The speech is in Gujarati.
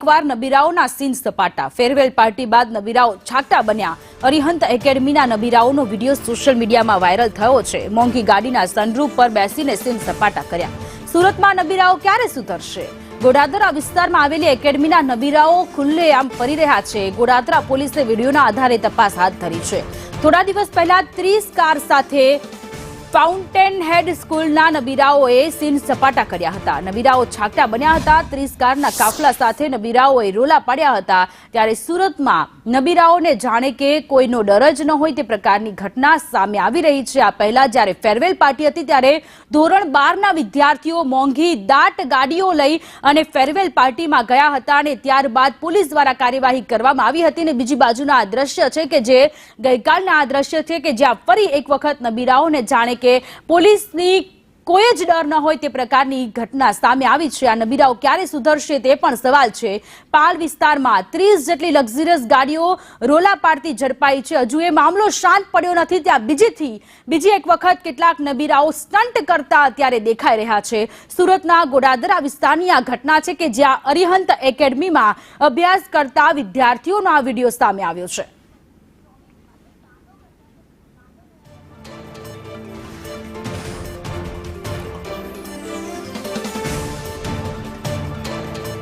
એકવાર નબીરાઓના સીન સપાટા ફેરવેલ પાર્ટી બાદ નબીરાઓ છાટા બન્યા। અરિહંત એકેડમીના નબીરાઓનો વિડીયો સોશિયલ મીડિયામાં વાયરલ થયો છે। મોંઘી ગાડીના સનરૂફ પર બેસીને સીન સપાટા કર્યા। સુરતમાં નબીરાઓ ક્યારે સુધરશે? ગોડાદરા વિસ્તારમાં આવેલી એકેડમીના નબીરાઓ ખુલ્લેઆમ ફરી રહ્યા છે। ગોડાદરા પોલીસે વિડીયોના આધારે તપાસ હાથ ધરી છે। થોડા દિવસ પહેલા 30 કાર સાથે ફાઉન્ટેન હેડ સ્કૂલના નબીરાઓએ સીન સપાટા કર્યા હતા। નબીરાઓ છાકટા બન્યા હતા। 30 કારના કાફલા સાથે નબીરાઓએ રોલા પાડ્યા હતા। ત્યારે સુરતમાં નબીરાઓને જાણે કે કોઈનો ડર જ ન હોય તે પ્રકારની ઘટના સામે આવી રહી છે। આ પહેલા જ્યારે ફેરવેલ પાર્ટી હતી ત્યારે ધોરણ 12ના વિદ્યાર્થીઓ મોંઘી દાટ ગાડીઓ લઈ અને ફેરવેલ પાર્ટીમાં ગયા હતા અને ત્યારબાદ પોલીસ દ્વારા કાર્યવાહી કરવામાં આવી હતી। અને બીજી બાજુના આ દ્રશ્ય છે કે જે ગઈકાલના આ દ્રશ્ય છે કે જ્યાં ફરી એક વખત નબીરાઓને જાણે કે પોલીસની કોઈ જ ડર ન હોય તે પ્રકારની ઘટના સામે આવી છે। આ નબીરાઓ ક્યારે સુધરશે તે પણ સવાલ છે। પાલ વિસ્તારમાં 30 જેટલી લક્ઝરિયસ ગાડીઓ રોલા પાડતી ઝડપાઈ છે। હજુ એ મામલો શાંત પડ્યો નથી ત્યાં બીજી એક વખત કેટલાક નબીરાઓ સ્ટન્ટ કરતા અત્યારે દેખાઈ રહ્યા છે। સુરતના ગોડાદરા વિસ્તારની આ ઘટના છે કે જ્યાં અરિહંત એકેડમીમાં અભ્યાસ કરતા વિદ્યાર્થીઓનો આ વિડીયો સામે આવ્યો છે।